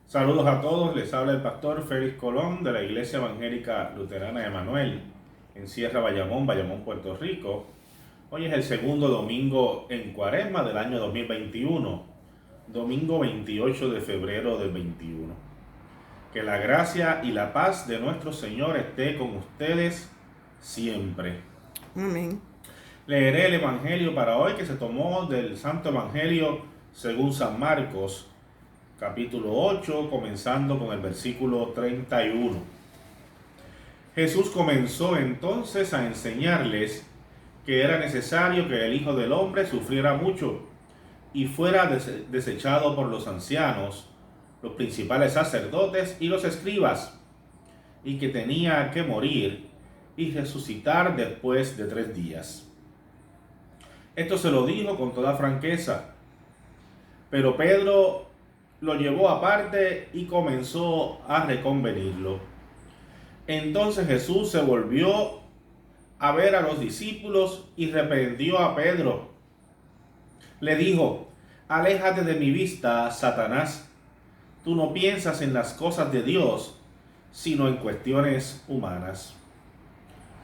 Saludos a todos, les habla el pastor Félix Colón de la Iglesia Evangélica Luterana de Emanuel en Sierra Bayamón, Puerto Rico. Hoy es el segundo domingo en Cuaresma del año 2021, domingo 28 de febrero del 21. Que la gracia y la paz de nuestro Señor esté con ustedes siempre. Amén. Leeré el Evangelio para hoy que se tomó del Santo Evangelio según San Marcos, capítulo 8, comenzando con el versículo 31. Jesús comenzó entonces a enseñarles que era necesario que el Hijo del Hombre sufriera mucho y fuera desechado por los ancianos, los principales sacerdotes y los escribas, y que tenía que morir y resucitar después de 3 días. Esto se lo dijo con toda franqueza, pero Pedro lo llevó aparte y comenzó a reconvenirlo. Entonces Jesús se volvió a ver a los discípulos y reprendió a Pedro. Le dijo: aléjate de mi vista, Satanás. Tú no piensas en las cosas de Dios, sino en cuestiones humanas.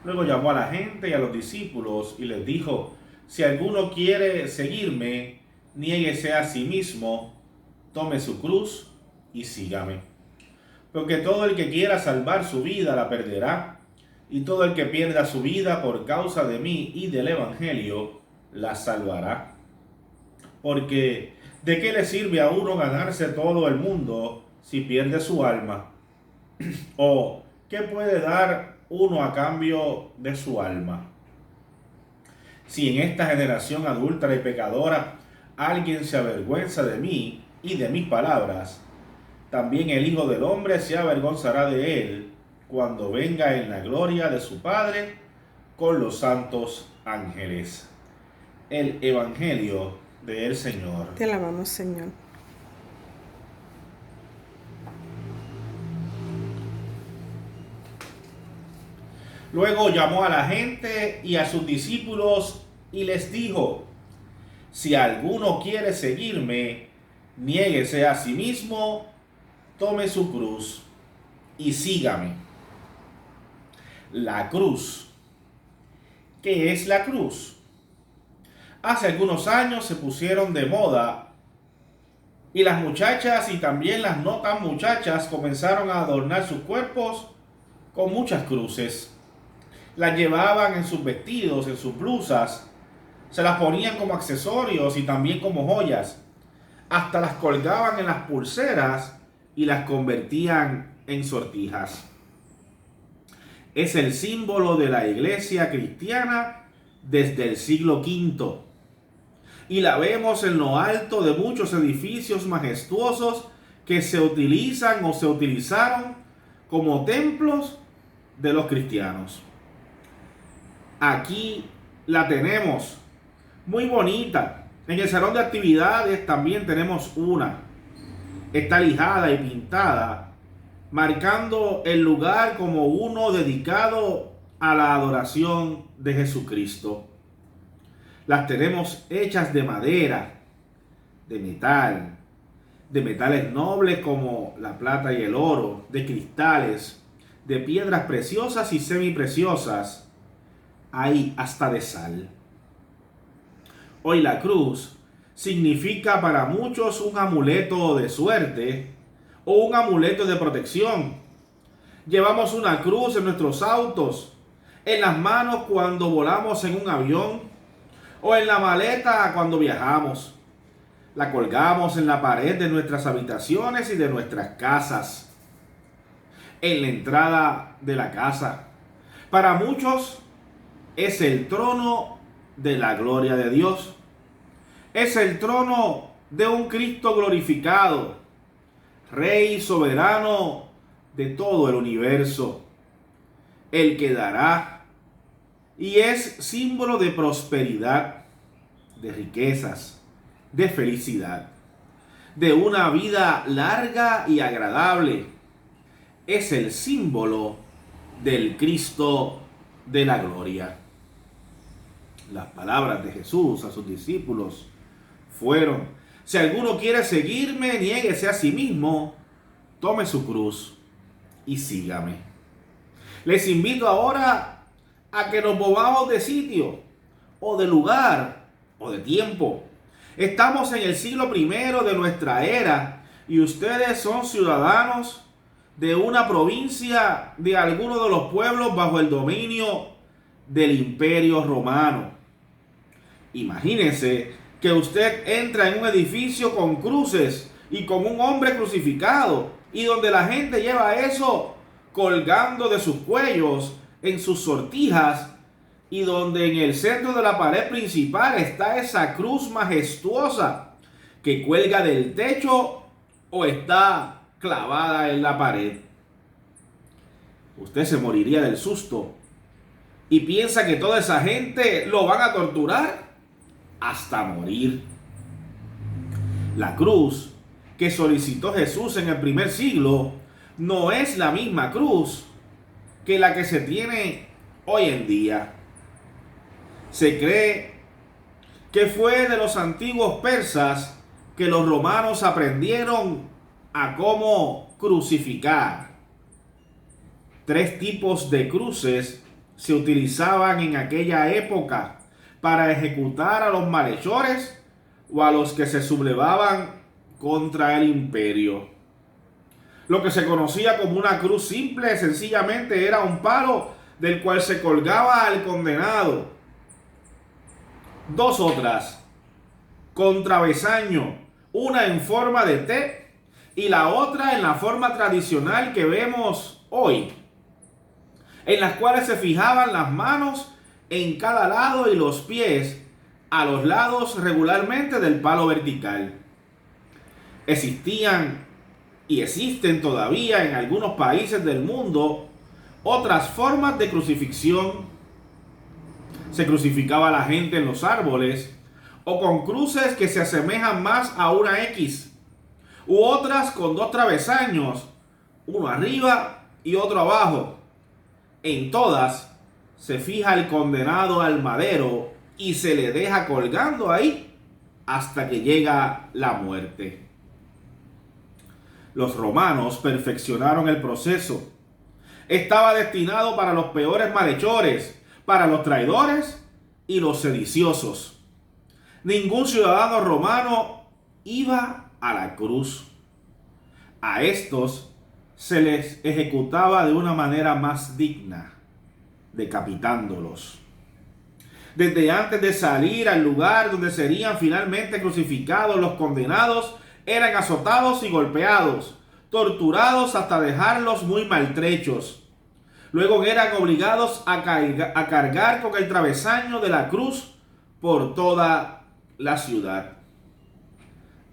Luego llamó a la gente y a los discípulos y les dijo: si alguno quiere seguirme, niéguese a sí mismo, tome su cruz y sígame. Porque todo el que quiera salvar su vida la perderá, y todo el que pierda su vida por causa de mí y del Evangelio la salvará. Porque ¿de qué le sirve a uno ganarse todo el mundo si pierde su alma? ¿O qué puede dar uno a cambio de su alma? Si en esta generación adúltera y pecadora alguien se avergüenza de mí y de mis palabras, también el Hijo del Hombre se avergonzará de él cuando venga en la gloria de su Padre con los santos ángeles. El Evangelio del Señor. Te alabamos, Señor. Luego llamó a la gente y a sus discípulos y les dijo: si alguno quiere seguirme, niéguese a sí mismo, tome su cruz y sígame. La cruz. ¿Qué es la cruz? Hace algunos años se pusieron de moda y las muchachas y también las no tan muchachas comenzaron a adornar sus cuerpos con muchas cruces. Las llevaban en sus vestidos, en sus blusas, se las ponían como accesorios y también como joyas. Hasta las colgaban en las pulseras y las convertían en sortijas. Es el símbolo de la iglesia cristiana desde el siglo V. Y la vemos en lo alto de muchos edificios majestuosos que se utilizan o se utilizaron como templos de los cristianos. Aquí la tenemos, muy bonita. En el salón de actividades también tenemos una. Está lijada y pintada, marcando el lugar como uno dedicado a la adoración de Jesucristo. Las tenemos hechas de madera, de metal, de metales nobles como la plata y el oro, de cristales, de piedras preciosas y semipreciosas, hay hasta de sal. Hoy la cruz significa para muchos un amuleto de suerte o un amuleto de protección. Llevamos una cruz en nuestros autos, en las manos cuando volamos en un avión o en la maleta cuando viajamos. La colgamos en la pared de nuestras habitaciones y de nuestras casas, en la entrada de la casa. Para muchos es el trono de la gloria de Dios. Es el trono de un Cristo glorificado, Rey soberano de todo el universo, el que dará, y es símbolo de prosperidad, de riquezas, de felicidad, de una vida larga y agradable. Es el símbolo del Cristo de la gloria. Las palabras de Jesús a sus discípulos fueron: si alguno quiere seguirme, niéguese a sí mismo, tome su cruz y sígame. Les invito ahora a que nos movamos de sitio, o de lugar, o de tiempo. Estamos en el siglo I de nuestra era y ustedes son ciudadanos de una provincia de alguno de los pueblos bajo el dominio del Imperio Romano. Imagínense que usted entra en un edificio con cruces y con un hombre crucificado, y donde la gente lleva eso colgando de sus cuellos en sus sortijas, y donde en el centro de la pared principal está esa cruz majestuosa que cuelga del techo o está clavada en la pared. Usted se moriría del susto y piensa que toda esa gente lo van a torturar hasta morir. La cruz que solicitó Jesús en el primer siglo no es la misma cruz que la que se tiene hoy en día. Se cree que fue de los antiguos persas que los romanos aprendieron a cómo crucificar. 3 tipos de cruces se utilizaban en aquella época para ejecutar a los malhechores o a los que se sublevaban contra el imperio. Lo que se conocía como una cruz simple sencillamente era un palo del cual se colgaba al condenado. 2 otras con travesaño, una en forma de T y la otra en la forma tradicional que vemos hoy, en las cuales se fijaban las manos en cada lado y los pies a los lados regularmente del palo vertical. Existían y existen todavía en algunos países del mundo otras formas de crucifixión. Se crucificaba a la gente en los árboles o con cruces que se asemejan más a una X, u otras con 2 travesaños, uno arriba y otro abajo. En todas se fija el condenado al madero y se le deja colgando ahí hasta que llega la muerte. Los romanos perfeccionaron el proceso. Estaba destinado para los peores malhechores, para los traidores y los sediciosos. Ningún ciudadano romano iba a la cruz. A estos se les ejecutaba de una manera más digna, decapitándolos. Desde antes de salir al lugar donde serían finalmente crucificados, los condenados eran azotados y golpeados, torturados hasta dejarlos muy maltrechos. Luego eran obligados a cargar con el travesaño de la cruz por toda la ciudad.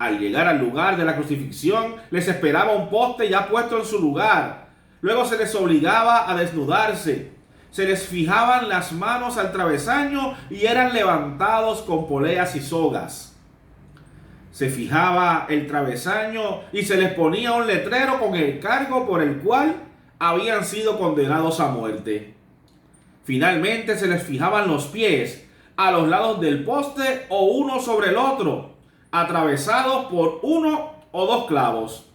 Al llegar al lugar de la crucifixión, les esperaba un poste ya puesto en su lugar. Luego se les obligaba a desnudarse. Se les fijaban las manos al travesaño y eran levantados con poleas y sogas. Se fijaba el travesaño y se les ponía un letrero con el cargo por el cual habían sido condenados a muerte. Finalmente se les fijaban los pies a los lados del poste o uno sobre el otro, atravesados por 1 o 2 clavos.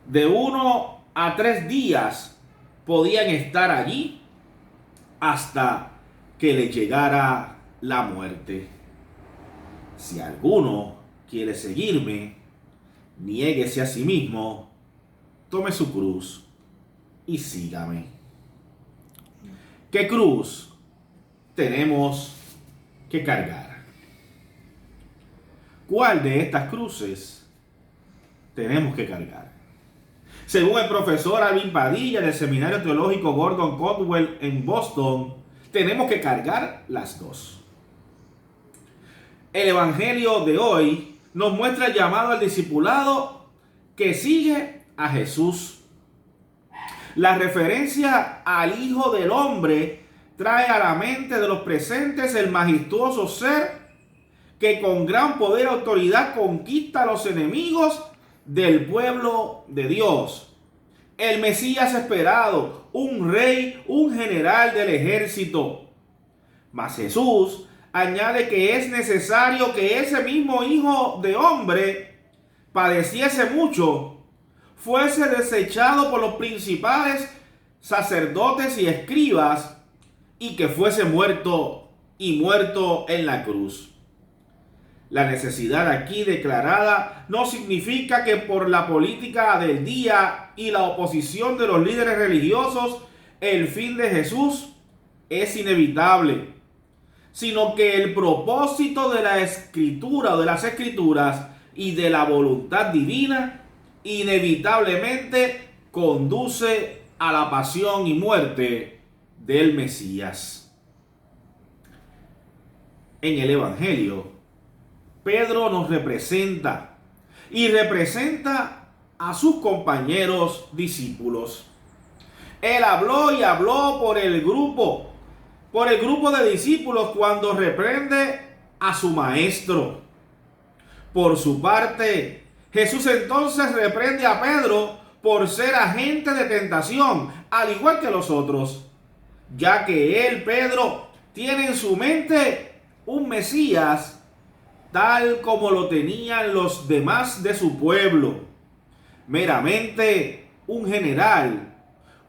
De 1 a 3 días podían estar allí hasta que les llegara la muerte. Si alguno quiere seguirme, niéguese a sí mismo, tome su cruz y sígame. ¿Qué cruz tenemos que cargar? ¿Cuál de estas cruces tenemos que cargar? Según el profesor Alvin Padilla del Seminario Teológico Gordon Caldwell en Boston, tenemos que cargar las 2. El Evangelio de hoy nos muestra el llamado al discipulado que sigue a Jesús. La referencia al Hijo del Hombre trae a la mente de los presentes el majestuoso ser que con gran poder y autoridad conquista a los enemigos del pueblo de Dios. El Mesías esperado, un rey, un general del ejército. Mas Jesús añade que es necesario que ese mismo Hijo de Hombre padeciese mucho, fuese desechado por los principales sacerdotes y escribas, y que fuese muerto en la cruz. La necesidad aquí declarada no significa que por la política del día y la oposición de los líderes religiosos el fin de Jesús es inevitable, sino que el propósito de la escritura o de las escrituras y de la voluntad divina inevitablemente conduce a la pasión y muerte del Mesías. En el Evangelio, Pedro nos representa y representa a sus compañeros discípulos. Él habló y habló por el grupo de discípulos cuando reprende a su maestro. Por su parte, Jesús entonces reprende a Pedro por ser agente de tentación, al igual que los otros, ya que él, Pedro, tiene en su mente un Mesías tal como lo tenían los demás de su pueblo, meramente un general,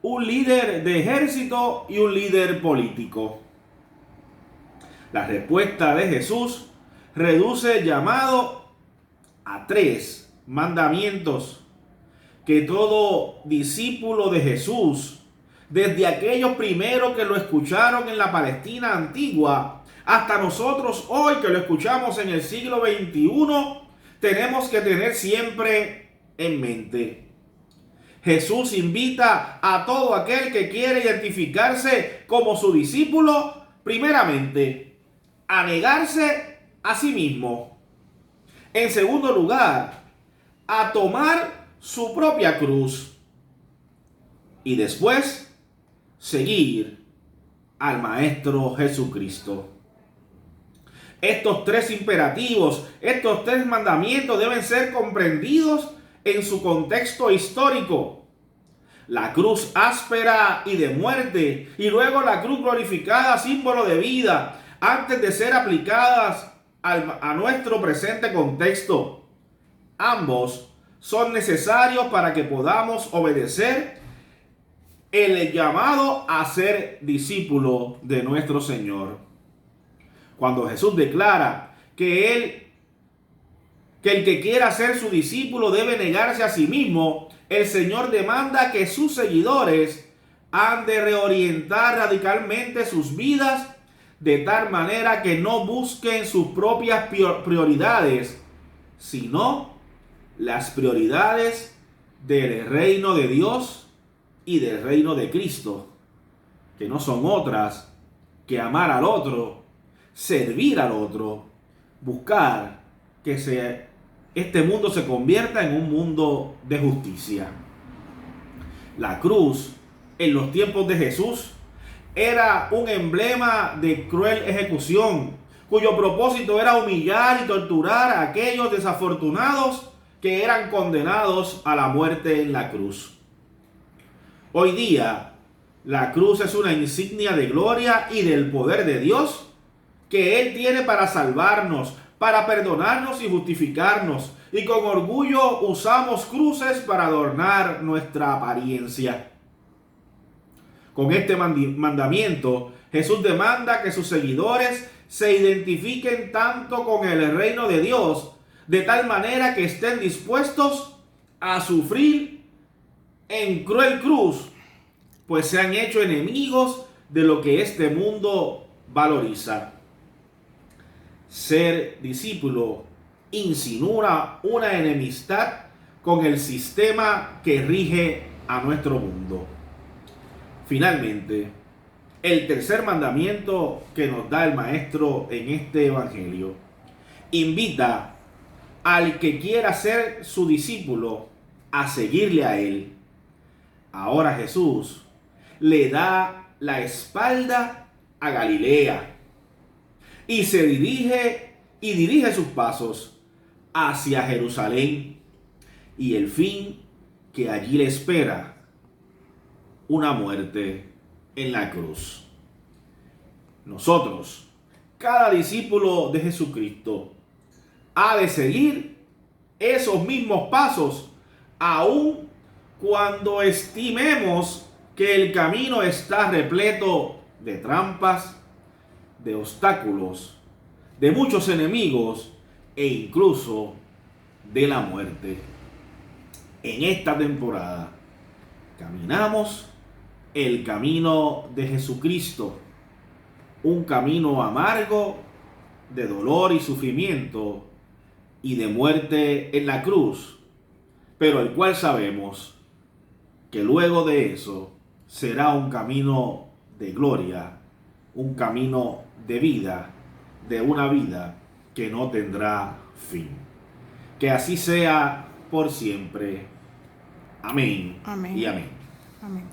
un líder de ejército y un líder político. La respuesta de Jesús reduce el llamado a 3 mandamientos que todo discípulo de Jesús, desde aquellos primeros que lo escucharon en la Palestina antigua, hasta nosotros hoy que lo escuchamos en el siglo XXI, tenemos que tener siempre en mente. Jesús invita a todo aquel que quiere identificarse como su discípulo, primeramente, a negarse a sí mismo. En segundo lugar, a tomar su propia cruz. Y después, seguir al Maestro Jesucristo. Estos 3 imperativos, estos 3 mandamientos deben ser comprendidos en su contexto histórico. La cruz áspera y de muerte, y luego la cruz glorificada, símbolo de vida, antes de ser aplicadas a nuestro presente contexto. Ambos son necesarios para que podamos obedecer el llamado a ser discípulo de nuestro Señor. Cuando Jesús declara que el que quiera ser su discípulo debe negarse a sí mismo, el Señor demanda que sus seguidores han de reorientar radicalmente sus vidas de tal manera que no busquen sus propias prioridades, sino las prioridades del reino de Dios y del reino de Cristo, que no son otras que amar al otro, servir al otro, buscar que este mundo se convierta en un mundo de justicia. La cruz, en los tiempos de Jesús, era un emblema de cruel ejecución, cuyo propósito era humillar y torturar a aquellos desafortunados que eran condenados a la muerte en la cruz. Hoy día, la cruz es una insignia de gloria y del poder de Dios que Él tiene para salvarnos, para perdonarnos y justificarnos. Y con orgullo usamos cruces para adornar nuestra apariencia. Con este mandamiento, Jesús demanda que sus seguidores se identifiquen tanto con el reino de Dios, de tal manera que estén dispuestos a sufrir en cruel cruz, pues se han hecho enemigos de lo que este mundo valoriza. Ser discípulo insinúa una enemistad con el sistema que rige a nuestro mundo. Finalmente, el tercer mandamiento que nos da el Maestro en este Evangelio invita al que quiera ser su discípulo a seguirle a Él. Ahora Jesús le da la espalda a Galilea y dirige sus pasos hacia Jerusalén y el fin que allí le espera, una muerte en la cruz. Nosotros, cada discípulo de Jesucristo, ha de seguir esos mismos pasos, aún cuando estimemos que el camino está repleto de trampas, de obstáculos, de muchos enemigos e incluso de la muerte. En esta temporada caminamos el camino de Jesucristo, un camino amargo de dolor y sufrimiento y de muerte en la cruz, pero el cual sabemos que luego de eso será un camino de gloria, un camino de vida, de una vida que no tendrá fin. Que así sea por siempre. Amén. Amén. Y amén. Amén.